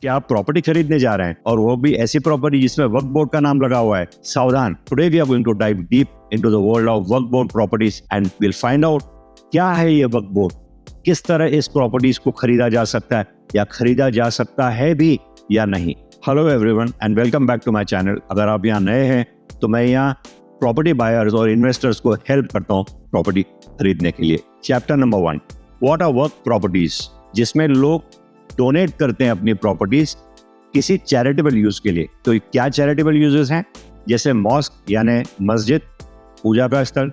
क्या आप प्रॉपर्टी खरीदने जा रहे हैं और वो भी ऐसी प्रॉपर्टी जिसमें वक्फ बोर्ड का नाम लगा हुआ है? सावधान, today we are going to dive deep into the world of Waqf board properties and will find out क्या है ये वक्फ बोर्ड, किस तरह इस प्रॉपर्टीज को खरीदा जा सकता है या खरीदा जा सकता है भी या नहीं। Hello everyone and welcome back to my channel. अगर आप यहाँ नए हैं तो मैं यहाँ प्रॉपर्टी बायर्स और इन्वेस्टर्स को हेल्प करता हूँ प्रॉपर्टी खरीदने के लिए। Chapter number 1, what are Waqf properties, जिसमें लोग डोनेट करते हैं अपनी प्रॉपर्टीज किसी चैरिटेबल यूज के लिए। तो क्या चैरिटेबल यूजेस हैं? जैसे मॉस्क यानी मस्जिद, पूजा का स्थल,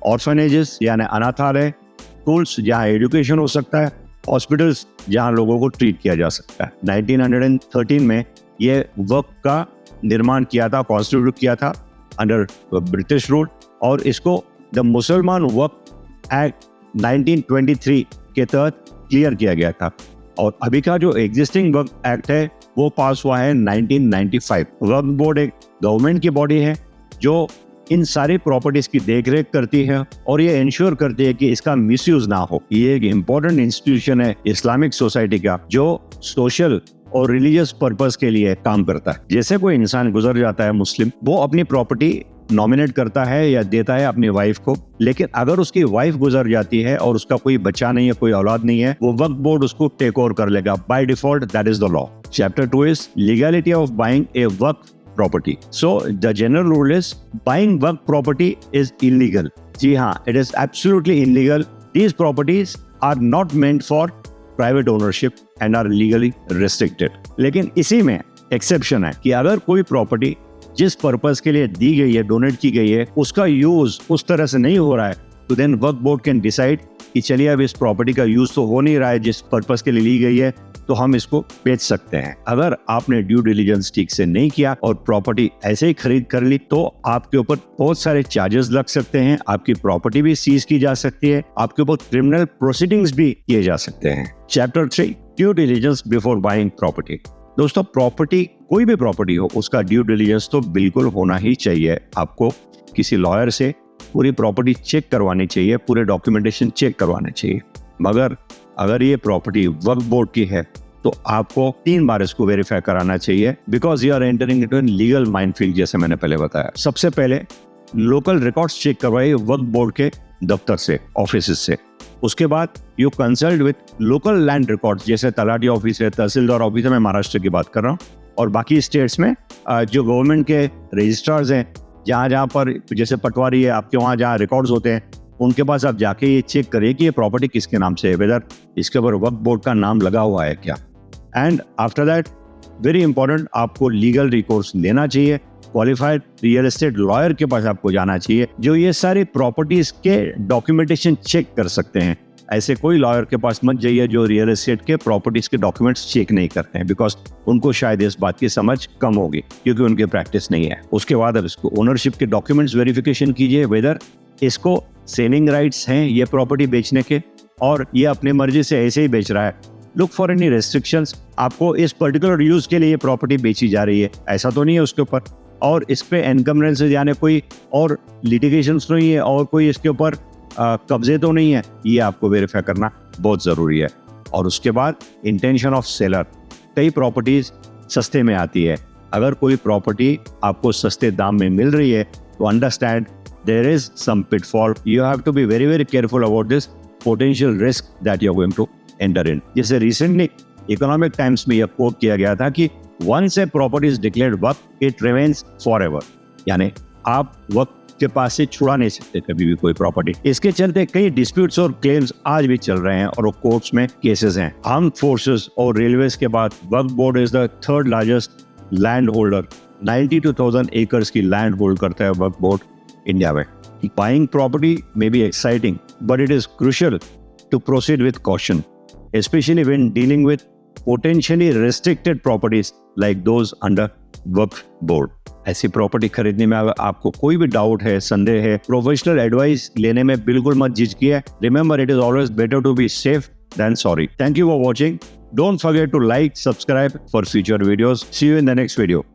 ऑर्फनेजेस यानी अनाथालय, स्कूल्स जहाँ एजुकेशन हो सकता है, हॉस्पिटल्स जहाँ लोगों को ट्रीट किया जा सकता है। 1913 में ये वक्फ का निर्माण किया था, कॉन्स्टिट्यूट किया था अंडर ब्रिटिश रूल, और इसको द मुसलमान वक्फ एक्ट 1923 के तहत क्लियर किया गया था। और अभी का जो एग्जिस्टिंग वक्फ एक्ट है वो पास हुआ है 1995। वक्फ बोर्ड एक गवर्नमेंट की बॉडी है जो इन सारी प्रॉपर्टीज की देखरेख करती है और ये इंश्योर करती है कि इसका मिसयूज ना हो। ये एक इम्पोर्टेंट इंस्टीट्यूशन है इस्लामिक सोसाइटी का जो सोशल और रिलीजियस पर्पस के लिए काम करता है। जैसे कोई इंसान गुजर जाता है मुस्लिम, वो अपनी प्रॉपर्टी नॉमिनेट करता है या देता है अपनी वाइफ को, लेकिन अगर उसकी वाइफ गुजर जाती है और उसका कोई बच्चा नहीं है, कोई औलाद नहीं है, वो वक्फ बोर्ड उसको टेक ओवर कर लेगा by default. That is the law. Chapter 2 is legality of buying a Waqf property. So the general rule is buying Waqf property is illegal. जी हाँ, it is absolutely illegal. These properties are not meant for private ownership and are legally restricted. लेकिन इसी में exception है कि अगर कोई property जिस पर्पस के लिए दी गई है, डोनेट की गई है, उसका यूज उस तरह से नहीं हो रहा है, तो then Waqf board can decide कि चलिए अब इस प्रॉपर्टी का यूज तो हो नहीं रहा है जिस पर्पस के लिए ली गई है, तो हम इसको बेच सकते हैं। अगर आपने ड्यू डिलिजेंस ठीक से नहीं किया और प्रॉपर्टी ऐसे ही खरीद कर ली तो आपके ऊपर बहुत सारे चार्जेस लग सकते हैं, आपकी प्रॉपर्टी भी सीज की जा सकती है, आपके ऊपर क्रिमिनल प्रोसीडिंग्स भी किए जा सकते हैं। Chapter 3, due diligence before buying property. दोस्तों, प्रॉपर्टी कोई भी प्रॉपर्टी हो उसका ड्यू डिलिजेंस तो बिल्कुल होना ही चाहिए। आपको किसी लॉयर से पूरी प्रॉपर्टी चेक करवानी चाहिए, पूरे डॉक्यूमेंटेशन चेक करवाने चाहिए। मगर अगर ये प्रॉपर्टी वक्फ बोर्ड की है तो आपको 3 बार इसको वेरीफाई कराना चाहिए, because you are entering into an legal minefield, जैसे मैंने पहले बताया। सबसे पहले लोकल रिकॉर्ड्स चेक करवाइए वक्फ बोर्ड के दफ्तर से, ऑफिस से। उसके बाद you consult with local land records, जैसे तलाटी ऑफिस है, तहसीलदार ऑफिस है, मैं महाराष्ट्र की बात कर रहा हूँ, और बाकी स्टेट्स में जो गवर्नमेंट के रजिस्ट्रार्स हैं, जहाँ पर जैसे पटवारी है आपके, वहाँ जहाँ रिकॉर्ड्स होते हैं, उनके पास आप जाके ये चेक करिए कि ये प्रॉपर्टी किसके नाम से है, वेदर इसके ऊपर वक्फ बोर्ड का नाम लगा हुआ है क्या। And after that, very important, आपको लीगल रिकोर्स लेना चाहिए। क्वालिफाइड रियल एस्टेट लॉयर के पास आपको जाना चाहिए जो ये सारी प्रॉपर्टीज के डॉक्यूमेंटेशन चेक कर सकते हैं। ऐसे कोई लॉयर के पास मत जाइए जो रियल एस्टेट के प्रॉपर्टीज के डॉक्यूमेंट्स चेक नहीं करते हैं, बिकॉज उनको शायद इस बात की समझ कम होगी क्योंकि उनकी प्रैक्टिस नहीं है। उसके बाद अब इसको ओनरशिप के डॉक्यूमेंट्स वेरिफिकेशन कीजिए, वेदर इसको सेलिंग राइट्स हैं ये प्रॉपर्टी बेचने के और ये अपनी मर्जी से ऐसे ही बेच रहा है। लुक फॉर एनी रेस्ट्रिक्शंस, आपको इस पर्टिकुलर यूज के लिए ये प्रॉपर्टी बेची जा रही है ऐसा तो नहीं है उसके ऊपर, और इस पे एनकम्बरेंसेस यानी कोई और लिटिगेशंस तो नहीं है और कोई इसके ऊपर कब्जे तो नहीं है, ये आपको वेरीफाई करना बहुत ज़रूरी है। और उसके बाद इंटेंशन ऑफ सेलर। कई प्रॉपर्टीज सस्ते में आती है, अगर कोई प्रॉपर्टी आपको सस्ते दाम में मिल रही है तो understand there is some pitfall, you have to be very very careful about this potential risk that you are going to enter in. जैसे रिसेंटली इकोनॉमिक टाइम्स में यह कोट किया गया था कि once a property is declared Waqf, it remains forever, यानी आप वक्फ के पास से छुड़ा नहीं सकते कभी भी कोई प्रॉपर्टी। इसके चलते कई डिस्प्यूट्स और क्लेम्स आज भी चल रहे हैं और वो कोर्ट्स में केसेस हैं। आर्म फोर्सेस और रेलवेज के बाद Waqf board is the 3rd largest land holder. 92,000 acres की लैंड होल्ड करता है वक्फ बोर्ड इंडिया में। Buying property may be exciting but it is crucial to proceed with caution, especially when dealing with potentially restricted properties like those under Waqf board. ऐसी property खरीदने में अगर आपको कोई भी डाउट है, संदेह है, प्रोफेशनल एडवाइस लेने में बिल्कुल मत झिझकिए। Remember, it is always better to be safe than sorry. Thank you for watching. Don't forget to like, subscribe for future videos. See you in the next video.